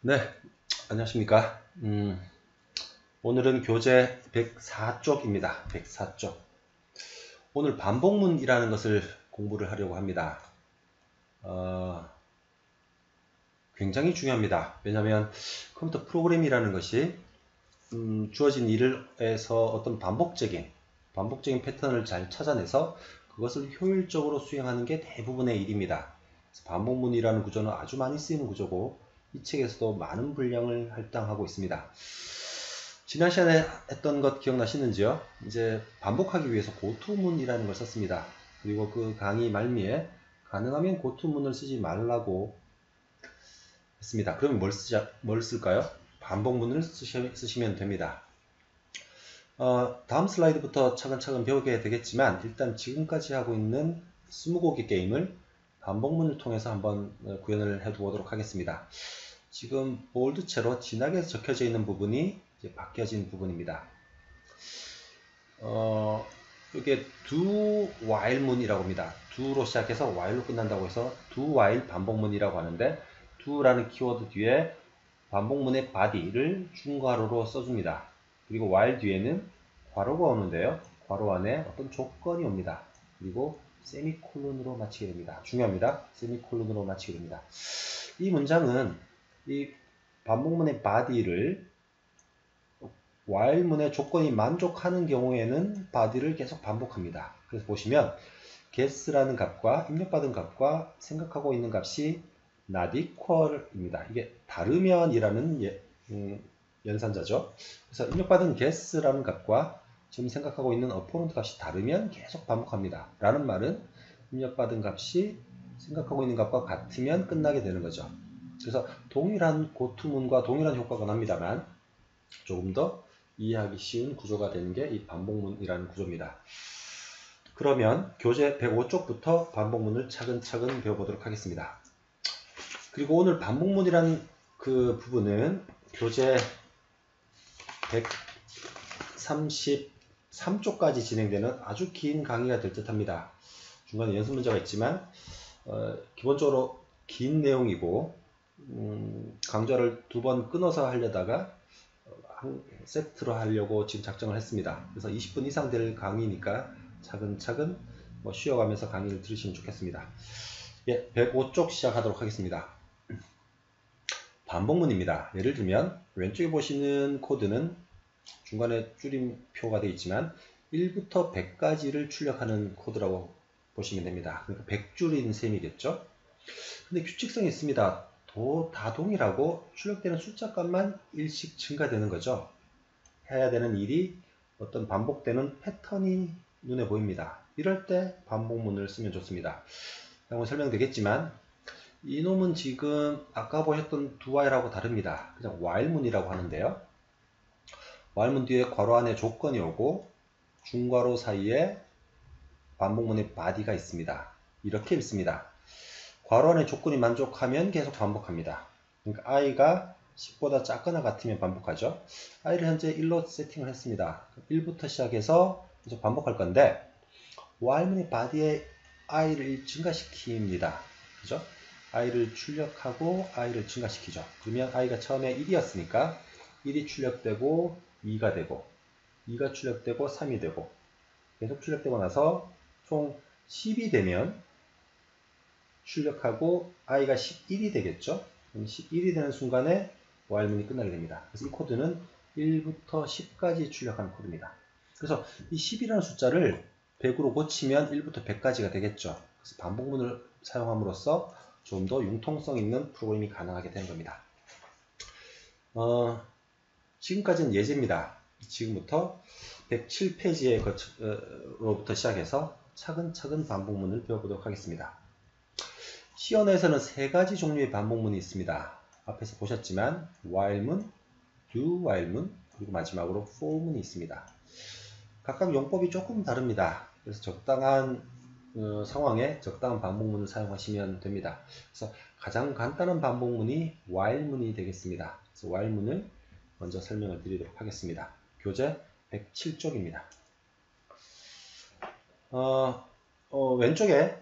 네, 안녕하십니까. 오늘은 교재 104쪽입니다. 104쪽. 오늘 반복문이라는 것을 공부를 하려고 합니다. 굉장히 중요합니다. 왜냐하면 컴퓨터 프로그램이라는 것이 주어진 일에서 어떤 반복적인 패턴을 잘 찾아내서 그것을 효율적으로 수행하는 게 대부분의 일입니다. 반복문이라는 구조는 아주 많이 쓰이는 구조고 이 책에서도 많은 분량을 할당하고 있습니다. 지난 시간에 했던 것 기억나시는지요? 이제 반복하기 위해서 고투문이라는 걸 썼습니다. 그리고 그 강의 말미에 가능하면 고투문을 쓰지 말라고 했습니다. 그러면 뭘 쓸까요? 반복문을 쓰시면 됩니다. 다음 슬라이드부터 차근차근 배우게 되겠지만 일단 지금까지 하고 있는 스무고개 게임을 반복문을 통해서 한번 구현을 해보도록 하겠습니다. 지금 볼드체로 진하게 적혀져 있는 부분이 이제 바뀌어진 부분입니다. 이게 do while문이라고 합니다. do로 시작해서 while로 끝난다고 해서 do while 반복문이라고 하는데 do라는 키워드 뒤에 반복문의 body를 중괄호로 써줍니다. 그리고 while 뒤에는 괄호가 오는데요. 괄호 안에 어떤 조건이 옵니다. 그리고 세미콜론으로 마치게 됩니다. 중요합니다. 세미콜론으로 마치게 됩니다. 이 문장은 이 반복문의 body를 while문의 조건이 만족하는 경우에는 body를 계속 반복합니다. 그래서 보시면 guess라는 값과 입력받은 값과 생각하고 있는 값이 not equal입니다. 이게 다르면이라는 연산자죠. 그래서 입력받은 guess라는 값과 지금 생각하고 있는 apparent 값이 다르면 계속 반복합니다. 라는 말은 입력받은 값이 생각하고 있는 값과 같으면 끝나게 되는 거죠. 그래서 동일한 고투문과 동일한 효과가 납니다만 조금 더 이해하기 쉬운 구조가 되는 게 이 반복문이라는 구조입니다. 그러면 교재 105쪽부터 반복문을 차근차근 배워보도록 하겠습니다. 그리고 오늘 반복문이라는 그 부분은 교재 133쪽까지 진행되는 아주 긴 강의가 될 듯 합니다. 중간에 연습 문제가 있지만 기본적으로 긴 내용이고 강좌를 2번 끊어서 하려다가 한 세트로 하려고 지금 작정을 했습니다. 그래서 20분 이상 될 강의니까 차근차근 쉬어가면서 강의를 들으시면 좋겠습니다. 예, 105쪽 시작하도록 하겠습니다. 반복문입니다. 예를 들면 왼쪽에 보시는 코드는 중간에 줄임표가 되어 있지만 1부터 100까지를 출력하는 코드라고 보시면 됩니다. 그러니까 100줄인 셈이겠죠. 근데 규칙성이 있습니다. 다 동일하고 출력되는 숫자 값만 1씩 증가되는 거죠. 해야 되는 일이 어떤 반복되는 패턴이 눈에 보입니다. 이럴 때 반복문을 쓰면 좋습니다. 한번 설명되겠지만 이놈은 지금 아까 보셨던 do while하고 다릅니다. 그냥 while문이라고 하는데요. while문 뒤에 괄호 안에 조건이 오고 중괄호 사이에 반복문의 body가 있습니다. 이렇게 읽습니다. 괄호 안에 조건이 만족하면 계속 반복합니다. 그러니까 i가 10보다 작거나 같으면 반복하죠. i를 현재 1로 세팅을 했습니다. 1부터 시작해서 계속 반복할 건데 while문의 body에 i를 증가시킵니다. 그죠? i를 출력하고 i를 증가시키죠. 그러면 i가 처음에 1이었으니까 1이 출력되고 2가 되고 2가 출력되고 3이 되고 계속 출력되고 나서 총 10이 되면 출력하고 i가 11이 되겠죠. 그럼 11이 되는 순간에 while문이 끝나게 됩니다. 그래서 이 코드는 1부터 10까지 출력하는 코드입니다. 그래서 이 10이라는 숫자를 100으로 고치면 1부터 100까지가 되겠죠. 그래서 반복문을 사용함으로써 좀 더 융통성 있는 프로그램이 가능하게 되는 겁니다. 지금까지는 예제입니다. 지금부터 107페이지로부터 시작해서 차근차근 반복문을 배워보도록 하겠습니다. 시언에서는 3가지 종류의 반복문이 있습니다. 앞에서 보셨지만 while문, do while문, 그리고 마지막으로 for문이 있습니다. 각각 용법이 조금 다릅니다. 그래서 적당한 상황에 적당한 반복문을 사용하시면 됩니다. 그래서 가장 간단한 반복문이 while문이 되겠습니다. 그래서 while문을 먼저 설명을 드리도록 하겠습니다. 교재 107쪽입니다. 왼쪽에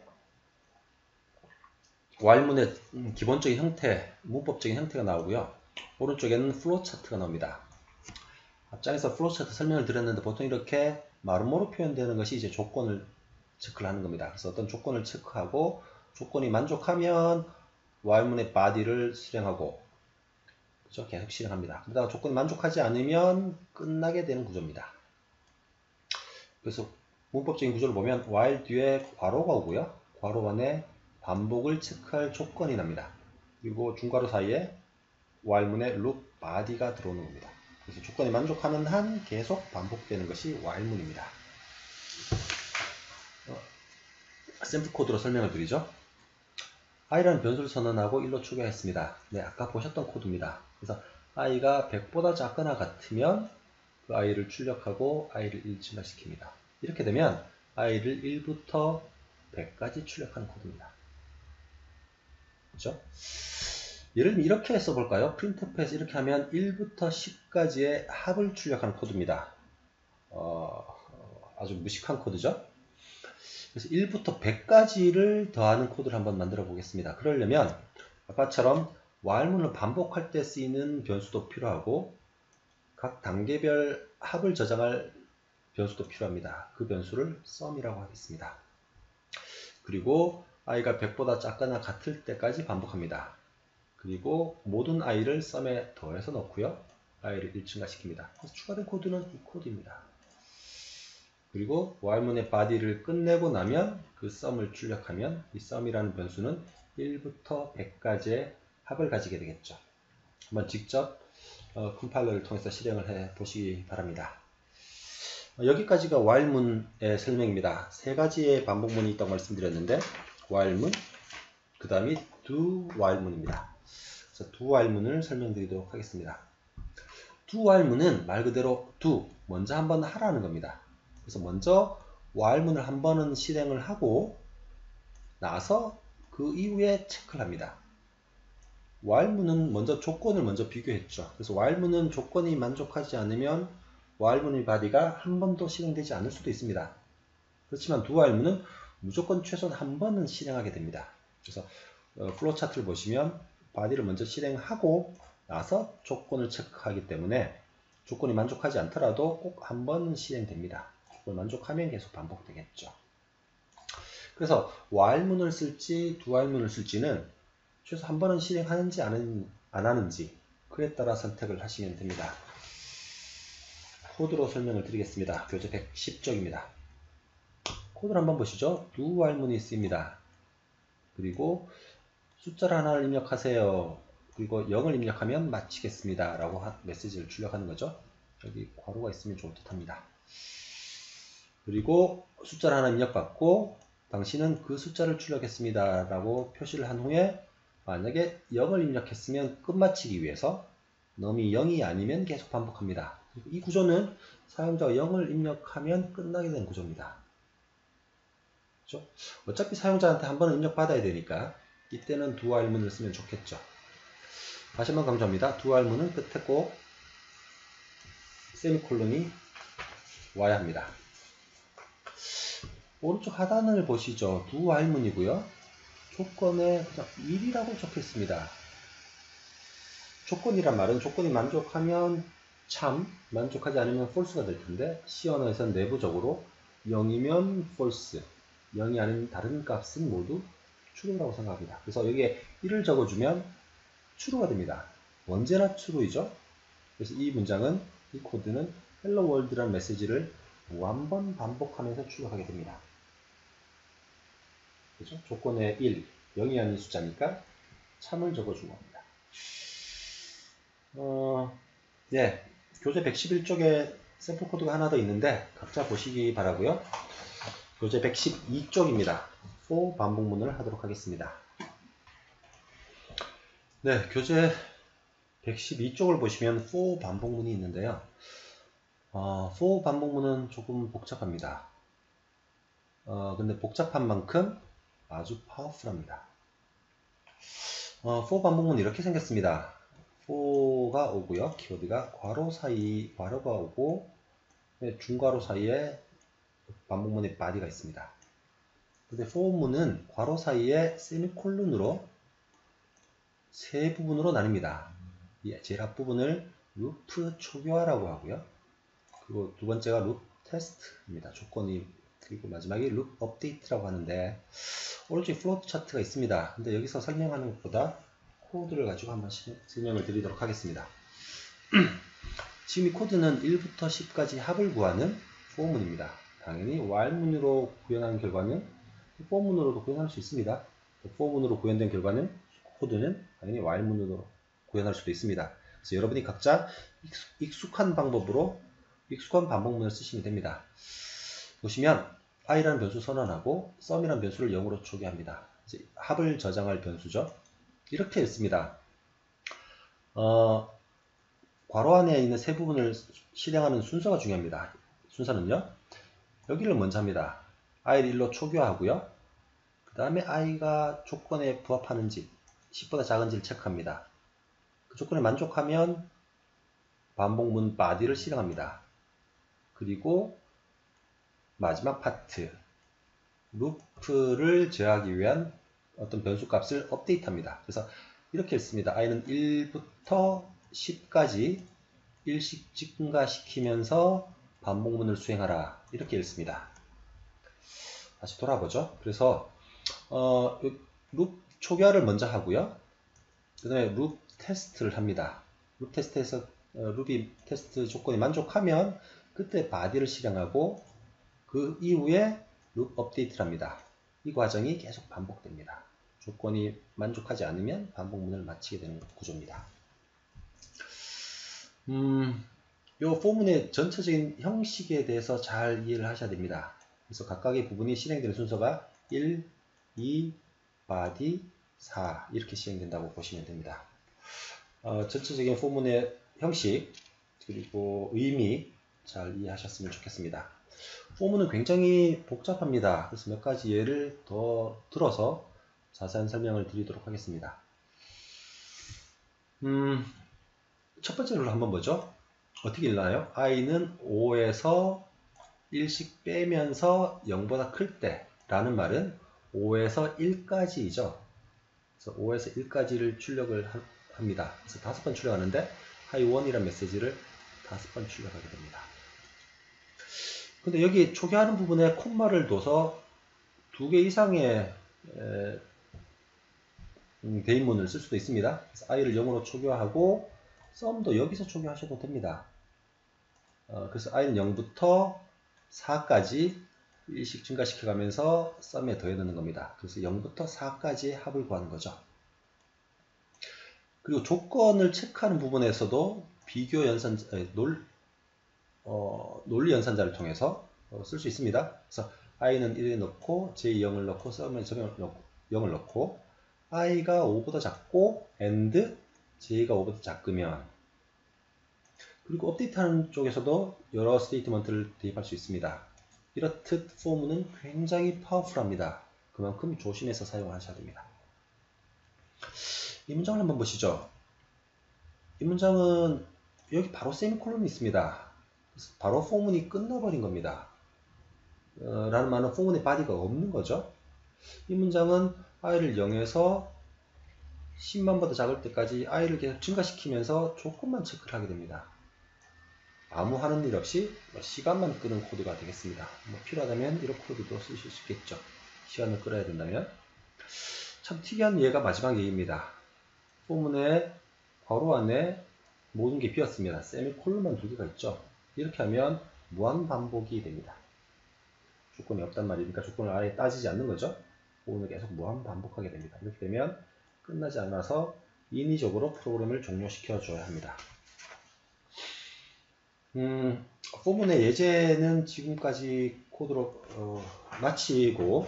while문의 기본적인 형태, 문법적인 형태가 나오고요. 오른쪽에는 플로우 차트가 나옵니다. 앞장에서 플로우 차트 설명을 드렸는데 보통 이렇게 마름모로 표현되는 것이 이제 조건을 체크를 하는 겁니다. 그래서 어떤 조건을 체크하고 조건이 만족하면 while문의 body를 실행하고 그렇죠? 계속 실행합니다. 그러다가 조건이 만족하지 않으면 끝나게 되는 구조입니다. 그래서 문법적인 구조를 보면 while 뒤에 괄호가 오고요. 괄호 안에 반복을 체크할 조건이 납니다. 그리고 중괄호 사이에 while문의 loop body가 들어오는 겁니다. 그래서 조건이 만족하는 한 계속 반복되는 것이 while문입니다. 샘플 코드로 설명을 드리죠. i라는 변수를 선언하고 1로 추가했습니다. 네, 아까 보셨던 코드입니다. 그래서 i가 100보다 작거나 같으면 그 i를 출력하고 i를 1 증가시킵니다. 이렇게 되면 i를 1부터 100까지 출력하는 코드입니다. 그렇죠? 예를 들면 이렇게 써볼까요? printf에서 이렇게 하면 1부터 10까지의 합을 출력하는 코드입니다. 아주 무식한 코드죠? 그래서 1부터 100까지를 더하는 코드를 한번 만들어 보겠습니다. 그러려면 아까처럼 while문을 반복할 때 쓰이는 변수도 필요하고 각 단계별 합을 저장할 변수도 필요합니다. 그 변수를 sum이라고 하겠습니다. 그리고 i가 100보다 작거나 같을 때까지 반복합니다. 그리고 모든 i를 sum에 더해서 넣고요. i를 1 증가시킵니다. 그래서 추가된 코드는 이 코드입니다. 그리고 while문의 body를 끝내고 나면 그 sum을 출력하면 이 sum이라는 변수는 1부터 100까지의 합을 가지게 되겠죠. 한번 직접 컴파일러를 통해서 실행을 해 보시기 바랍니다. 여기까지가 while문의 설명입니다. 세 가지의 반복문이 있다고 말씀드렸는데 while문, 그 다음이 do while문입니다. 그래서 do while문을 설명드리도록 하겠습니다. do while문은 말 그대로 do, 먼저 한번 하라는 겁니다. 그래서 먼저 while문을 한 번은 실행을 하고 나서 그 이후에 체크를 합니다. while문은 먼저 조건을 먼저 비교했죠. 그래서 while문은 조건이 만족하지 않으면 while문의 body가 한 번도 실행되지 않을 수도 있습니다. 그렇지만 do while문은 무조건 최소한 한 번은 실행하게 됩니다. 그래서 플로우 차트를 보시면 body를 먼저 실행하고 나서 조건을 체크하기 때문에 조건이 만족하지 않더라도 꼭 한 번은 실행됩니다. 조건을 만족하면 계속 반복되겠죠. 그래서 while문을 쓸지 do while문을 쓸지는 최소 한 번은 실행하는지 안 하는지 그에 따라 선택을 하시면 됩니다. 코드로 설명을 드리겠습니다. 교재 110쪽입니다. 코드를 한번 보시죠. do while문이 있습니다. 그리고 숫자를 하나를 입력하세요. 그리고 0을 입력하면 마치겠습니다. 라고 메시지를 출력하는 거죠. 여기 괄호가 있으면 좋을 듯 합니다. 그리고 숫자를 하나 입력받고 당신은 그 숫자를 출력했습니다. 라고 표시를 한 후에 만약에 0을 입력했으면 끝마치기 위해서 num이 0이 아니면 계속 반복합니다. 이 구조는 사용자가 0을 입력하면 끝나게 되는 구조입니다. 그렇죠? 어차피 사용자한테 한 번은 입력받아야 되니까 이때는 do while문을 쓰면 좋겠죠. 다시 한번 강조합니다. do while문은 끝에 꼭 세미콜론이 와야 합니다. 오른쪽 하단을 보시죠. do while문이고요. 조건에 그냥 1이라고 적혀 있습니다. 조건이란 말은 조건이 만족하면 참, 만족하지 않으면 false가 될 텐데 C 언어에서는 내부적으로 0이면 false, 0이 아닌 다른 값은 모두 true라고 생각합니다. 그래서 여기에 1을 적어주면 true가 됩니다. 언제나 true이죠. 그래서 이 문장은, 이 코드는 hello world라는 메시지를 무한번 반복하면서 출력하게 됩니다. 그죠? 조건에 1, 0이 아닌 숫자니까 참을 적어준 겁니다. 네, 교재 111쪽에 샘플 코드가 하나 더 있는데 각자 보시기 바라고요. 교재 112쪽입니다. for 반복문을 하도록 하겠습니다. 네, 교재 112쪽을 보시면 for 반복문이 있는데요. for 반복문은 조금 복잡합니다. 근데 복잡한 만큼 아주 파워풀합니다. for 반복문은 이렇게 생겼습니다. for가 오고요. 키워드가 괄호 사이 괄호가 오고 중괄호 사이에 반복문의 body가 있습니다. 근데 for문은 괄호 사이에 세미콜론으로 세 부분으로 나뉩니다. 이 제일 앞부분을 루프 초기화라고 하고요. 그리고 두 번째가 룹 테스트입니다. 조건이. 그리고 마지막에 룹 업데이트라고 하는데 오른쪽에 플로트 차트가 있습니다. 근데 여기서 설명하는 것보다 코드를 가지고 한번 설명을 드리도록 하겠습니다. 지금 이 코드는 1부터 10까지 합을 구하는 포문입니다. 당연히 while문으로 구현한 결과는 for문으로도 구현할 수 있습니다. for문으로 구현된 결과는 코드는 당연히 while문으로 구현할 수도 있습니다. 그래서 여러분이 각자 익숙한 방법으로 익숙한 반복문을 쓰시면 됩니다. 보시면 i라는 변수 선언하고 sum이라는 변수를 0으로 초기합니다. 이제 합을 저장할 변수죠. 이렇게 읽습니다. 괄호 안에 있는 세 부분을 실행하는 순서가 중요합니다. 순서는요. 여기를 먼저 합니다. i를 1로 초기화하고요. 그 다음에 i가 조건에 부합하는지 10보다 작은지를 체크합니다. 그 조건에 만족하면 반복문 body를 실행합니다. 그리고 마지막 파트 루프를 제어하기 위한 어떤 변수 값을 업데이트합니다. 그래서 이렇게 읽습니다. i는 1부터 10까지 일씩 증가시키면서 반복문을 수행하라. 이렇게 읽습니다. 다시 돌아보죠. 그래서 룹 초기화를 먼저 하고요. 그 다음에 룹 테스트를 합니다. 룹 테스트에서 룹이 테스트 조건이 만족하면 그때 body를 실행하고 그 이후에 룹 업데이트를 합니다. 이 과정이 계속 반복됩니다. 조건이 만족하지 않으면 반복문을 마치게 되는 구조입니다. 이 포문의 전체적인 형식에 대해서 잘 이해를 하셔야 됩니다. 그래서 각각의 부분이 실행되는 순서가 1, 2, body, 4 이렇게 실행된다고 보시면 됩니다. 전체적인 포문의 형식 그리고 의미 잘 이해하셨으면 좋겠습니다. 포문은 굉장히 복잡합니다. 그래서 몇 가지 예를 더 들어서 자세한 설명을 드리도록 하겠습니다. 첫 번째로 한번 보죠. 어떻게 읽나요? i는 5에서 1씩 빼면서 0보다 클 때 라는 말은 5에서 1까지이죠. 그래서 5에서 1까지를 출력을 합니다. 그래서 5번 출력하는데 hi1이라는 메시지를 5번 출력하게 됩니다. 근데 여기 초기화하는 부분에 콤마를 둬서 2개 이상의 대인문을 쓸 수도 있습니다. 그래서 i를 0으로 초기화하고 sum도 여기서 초기화하셔도 됩니다. 그래서 i는 0부터 4까지 일씩 증가시켜가면서 sum에 더해 넣는 겁니다. 그래서 0부터 4까지 합을 구하는 거죠. 그리고 조건을 체크하는 부분에서도 비교 연산, 논리 연산자를 통해서 쓸 수 있습니다. 그래서 i는 1에 넣고 j 0을 넣고 sum에 0을 넣고 i가 5보다 작고 and j가 5보다 작으면 그리고 업데이트하는 쪽에서도 여러 스테이트먼트를 대입할 수 있습니다. 이렇듯 포문은 굉장히 파워풀합니다. 그만큼 조심해서 사용하셔야 됩니다. 이 문장을 한번 보시죠. 이 문장은 여기 바로 세미콜론이 있습니다. 바로 포문이 끝나버린 겁니다. 라는 말은 포문의 body가 없는 거죠. 이 문장은 i를 0에서 10만보다 작을 때까지 i를 계속 증가시키면서 조건만 체크를 하게 됩니다. 아무 하는 일 없이 시간만 끄는 코드가 되겠습니다. 필요하다면 이런 코드도 쓰실 수 있겠죠. 시간을 끌어야 된다면. 참 특이한 예가 마지막 예입니다. 포문의 괄호 안에 모든 게 비었습니다. 세미콜론만 2개가 있죠. 이렇게 하면 무한 반복이 됩니다. 조건이 없단 말이니까 조건을 아예 따지지 않는 거죠. 포문을 계속 무한 반복하게 됩니다. 이렇게 되면 끝나지 않아서 인위적으로 프로그램을 종료시켜 줘야 합니다. 포문의 예제는 지금까지 코드로 마치고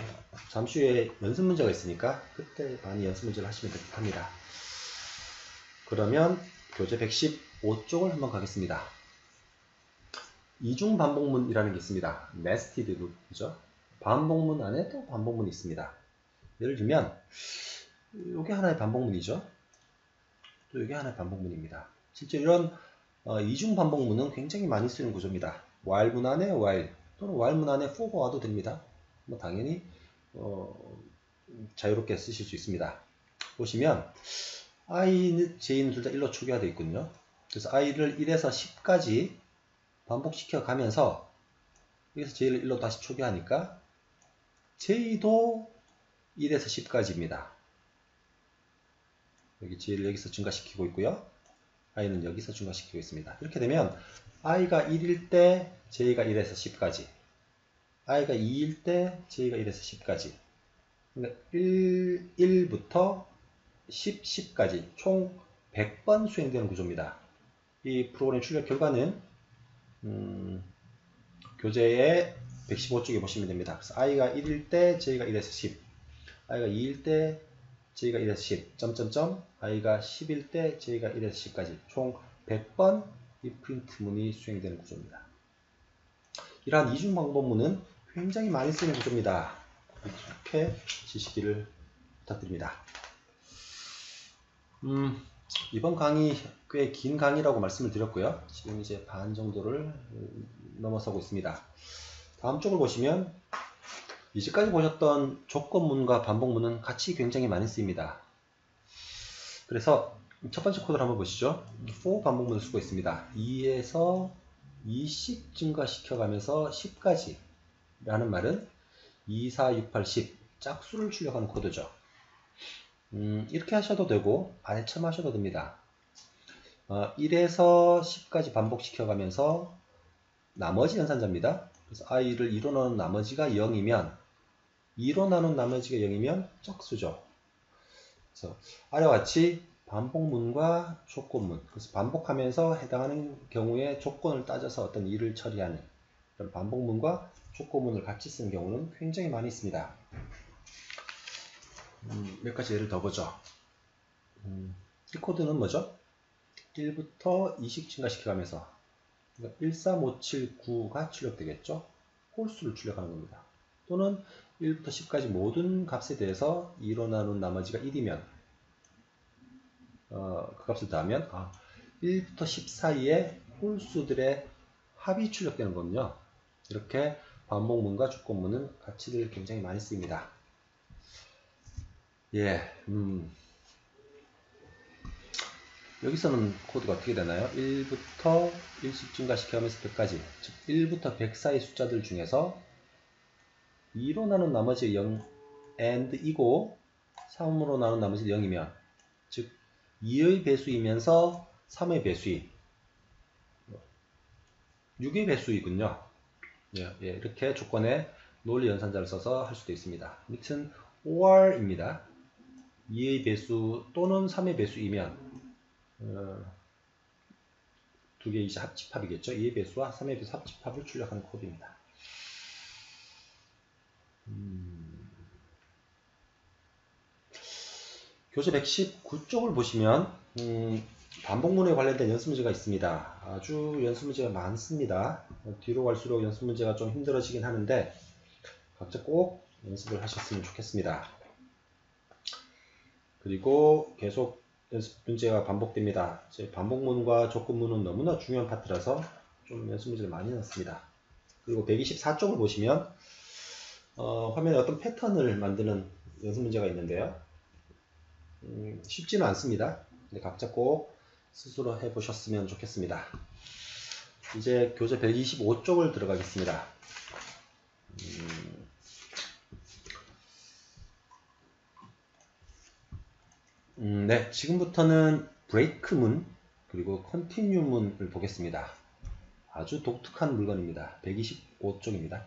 잠시 후에 연습 문제가 있으니까 그때 많이 연습 문제를 하시면 됩니다. 그러면 교재 115쪽을 한번 가겠습니다. 이중 반복문이라는 게 있습니다. nested loop이죠. 반복문 안에 또 반복문이 있습니다. 예를 들면 이게 하나의 반복문이죠. 또 이게 하나의 반복문입니다. 실제 이런 이중 반복문은 굉장히 많이 쓰이는 구조입니다. while 문 안에 while 또는 while 문 안에 for가 와도 됩니다. 당연히 자유롭게 쓰실 수 있습니다. 보시면 i는, j는 둘 다 1로 초기화되어 있군요. 그래서 i를 1에서 10까지 반복시켜 가면서 여기서 j를 1로 다시 초기화하니까 j도 1에서 10까지입니다. 여기 j를 여기서 증가시키고 있고요. i는 여기서 증가시키고 있습니다. 이렇게 되면 i가 1일 때 j가 1에서 10까지, i가 2일 때 j가 1에서 10까지, 그러니까 1부터 10, 10까지 총 100번 수행되는 구조입니다. 이 프로그램 출력 결과는 교재의 115쪽에 보시면 됩니다. 그래서 i가 1일 때 j가 1에서 10, i가 2일 때 j가 1에서 10, 점점점, i가 10일 때 j가 1에서 10까지 총 100번 이 프린트문이 수행되는 구조입니다. 이러한 이중 방법문은 굉장히 많이 쓰이는 구조입니다. 이렇게 지시기를 부탁드립니다. 이번 강의 꽤 긴 강의라고 말씀을 드렸고요. 지금 이제 반 정도를 넘어서고 있습니다. 다음 쪽을 보시면 이제까지 보셨던 조건문과 반복문은 같이 굉장히 많이 쓰입니다. 그래서 첫 번째 코드를 한번 보시죠. for 반복문을 쓰고 있습니다. 2에서 20 증가시켜가면서 10까지 라는 말은 2, 4, 6, 8, 10 짝수를 출력하는 코드죠. 이렇게 하셔도 되고 아래처럼 하셔도 됩니다. 1에서 10까지 반복시켜가면서 나머지 연산자입니다. 그래서 i를 2로 나눈 나머지가 0이면 2로 나눈 나머지가 0이면 짝수죠. 그래서 아래와 같이 반복문과 조건문, 그래서 반복하면서 해당하는 경우에 조건을 따져서 어떤 일을 처리하는 그런 반복문과 조건문을 같이 쓰는 경우는 굉장히 많이 있습니다. 몇 가지 예를 더 보죠. 이 코드는 뭐죠? 1부터 20 증가시켜가면서 13579가 출력되겠죠. 홀수를 출력하는 겁니다. 또는 1부터 10까지 모든 값에 대해서 2로 나눈 나머지가 1이면 그 값을 더하면 1부터 10 사이에 홀수들의 합이 출력되는 거군요. 이렇게 반복문과 조건문은 같이들 굉장히 많이 쓰입니다. 예, 여기서는 코드가 어떻게 되나요? 1부터 1씩 증가시켜가면서 100까지, 즉 1부터 100 사이 숫자들 중에서 2로 나눈 나머지 0 and 이고 3으로 나눈 나머지 0이면, 즉 2의 배수이면서 3의 배수이, 6의 배수이군요. 예, 이렇게 조건에 논리 연산자를 써서 할 수도 있습니다. 밑은 or입니다. 2의 배수 또는 3의 배수이면 두 개의 이제 합집합이겠죠. 2의 배수와 3의 배수 합집합을 출력하는 코드입니다. 교재 119쪽을 보시면 반복문에 관련된 연습문제가 있습니다. 아주 연습문제가 많습니다. 뒤로 갈수록 연습문제가 좀 힘들어지긴 하는데 각자 꼭 연습을 하셨으면 좋겠습니다. 그리고 계속 연습문제가 반복됩니다. 반복문과 조건문은 너무나 중요한 파트라서 좀 연습문제를 많이 넣습니다. 그리고 124쪽을 보시면 화면에 어떤 패턴을 만드는 연습문제가 있는데요. 쉽지는 않습니다. 근데 각자 꼭 스스로 해보셨으면 좋겠습니다. 이제 교재 125쪽을 들어가겠습니다. 네, 지금부터는 브레이크문 그리고 컨티뉴문을 보겠습니다. 아주 독특한 물건입니다. 125쪽입니다.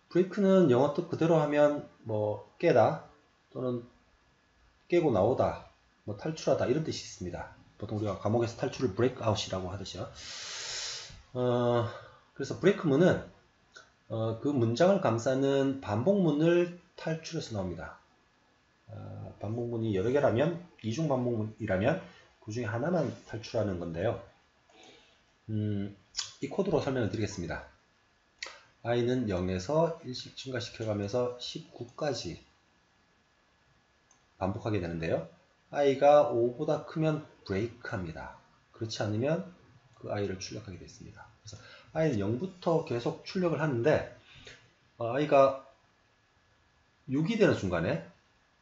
브레이크는 영어 뜻 그대로 하면 뭐 깨다 또는 깨고 나오다, 뭐 탈출하다 이런 뜻이 있습니다. 보통 우리가 과목에서 탈출을 브레이크아웃이라고 하듯이요. 그래서 브레이크문은 그 문장을 감싸는 반복문을 탈출해서 나옵니다. 반복문이 여러 개라면, 이중 반복문이라면 그 중에 하나만 탈출하는 건데요. 이 코드로 설명을 드리겠습니다. i는 0에서 1씩 증가시켜가면서 19까지 반복하게 되는데요. i가 5보다 크면 브레이크합니다. 그렇지 않으면 그 i를 출력하게 됐습니다. 그래서 i는 0부터 계속 출력을 하는데 i가 6이 되는 순간에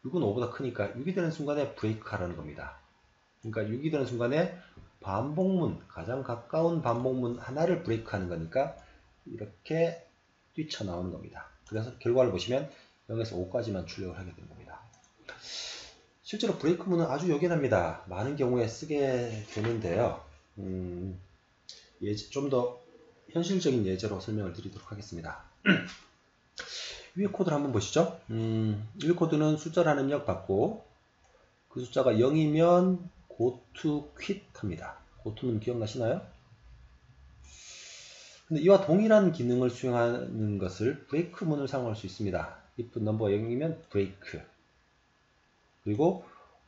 6은 5보다 크니까 6이 되는 순간에 브레이크 하라는 겁니다. 그러니까 6이 되는 순간에 반복문, 가장 가까운 반복문 하나를 브레이크 하는 거니까 이렇게 뛰쳐나오는 겁니다. 그래서 결과를 보시면 0에서 5까지만 출력을 하게 된 겁니다. 실제로 브레이크문은 아주 요긴합니다. 많은 경우에 쓰게 되는데요. 좀 더 현실적인 예제로 설명을 드리도록 하겠습니다. 위에 코드를 한번 보시죠. 이 코드는 숫자라는 입력 받고 그 숫자가 0이면 go to quit 합니다. go to는 기억나시나요? 근데 이와 동일한 기능을 수행하는 것을 브레이크문을 사용할 수 있습니다. if number 0이면 break. 그리고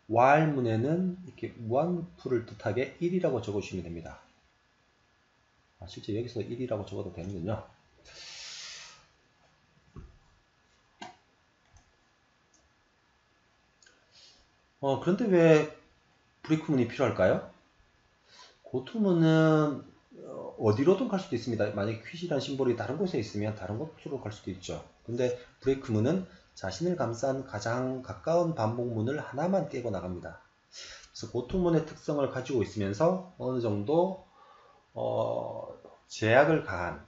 while 문에는 이렇게 무한풀을 뜻하게 1이라고 적어주시면 됩니다. 실제 여기서 1이라고 적어도 되는군요. 그런데 왜 브레이크문이 필요할까요? 고투문은 어디로든 갈 수도 있습니다. 만약에 퀴즈라는 심볼이 다른 곳에 있으면 다른 곳으로 갈 수도 있죠. 근데 브레이크문은 자신을 감싼 가장 가까운 반복문을 하나만 깨고 나갑니다. 그래서 고투문의 특성을 가지고 있으면서 어느 정도 제약을 가한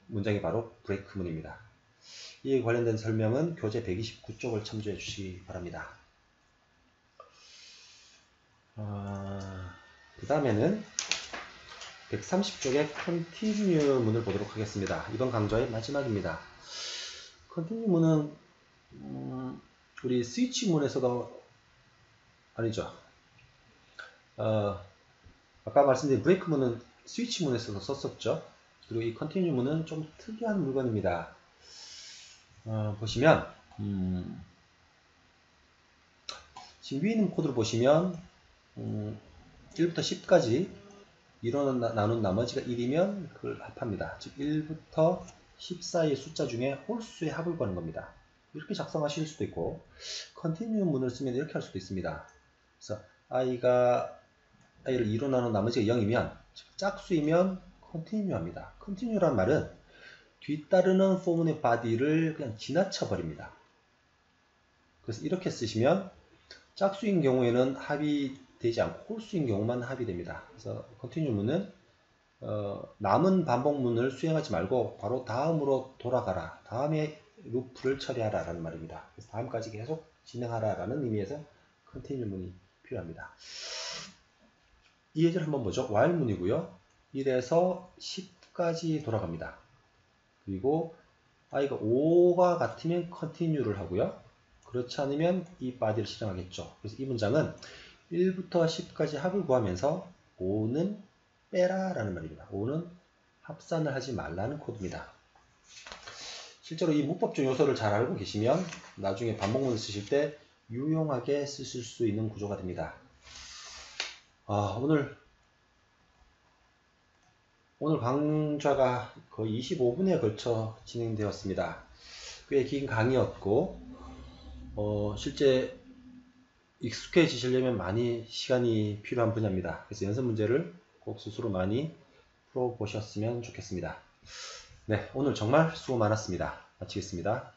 문장이 바로 브레이크문입니다. 이에 관련된 설명은 교재 129쪽을 참조해 주시기 바랍니다. 그 다음에는 130쪽의 continue 문을 보도록 하겠습니다. 이번 강좌의 마지막입니다. continue 문은 우리 스위치 문에서도 아니죠. 아까 말씀드린 브레이크 문은 스위치 문에서도 썼었죠. 그리고 이 continue 문은 좀 특이한 물건입니다. 보시면 지금 위에 있는 코드를 보시면 1부터 10까지 1로 나눈 나머지가 1이면 그걸 합합니다. 즉 1부터 10 사이의 숫자 중에 홀수의 합을 구하는 겁니다. 이렇게 작성하실 수도 있고 컨티뉴 문을 쓰면 이렇게 할 수도 있습니다. 그래서 i를 2로 나눈 나머지가 0이면 짝수이면 컨티뉴 합니다. 컨티뉴란 말은 뒤따르는 포문의 body를 그냥 지나쳐 버립니다. 그래서 이렇게 쓰시면 짝수인 경우에는 합이 되지 않고 홀수인 경우만 합이 됩니다. 그래서 컨티뉴 문은 남은 반복문을 수행하지 말고 바로 다음으로 돌아가라. 다음에 루프를 처리하라 라는 말입니다. 그래서 다음까지 계속 진행하라 라는 의미에서 컨티뉴 문이 필요합니다. 이 예제를 한번 보죠. while 문이고요. 1에서 10까지 돌아갑니다. 그리고 i가 5가 같으면 continue를 하고요. 그렇지 않으면 이 body를 실행하겠죠. 그래서 이 문장은 1부터 10까지 합을 구하면서 5는 빼라 라는 말입니다. 5는 합산을 하지 말라는 코드입니다. 실제로 이 문법적 요소를 잘 알고 계시면 나중에 반복문을 쓰실 때 유용하게 쓰실 수 있는 구조가 됩니다. 오늘 강좌가 거의 25분에 걸쳐 진행되었습니다. 꽤 긴 강의였고 실제 익숙해지시려면 많이 시간이 필요한 분야입니다. 그래서 연습 문제를 꼭 스스로 많이 풀어보셨으면 좋겠습니다. 네, 오늘 정말 수고 많았습니다. 마치겠습니다.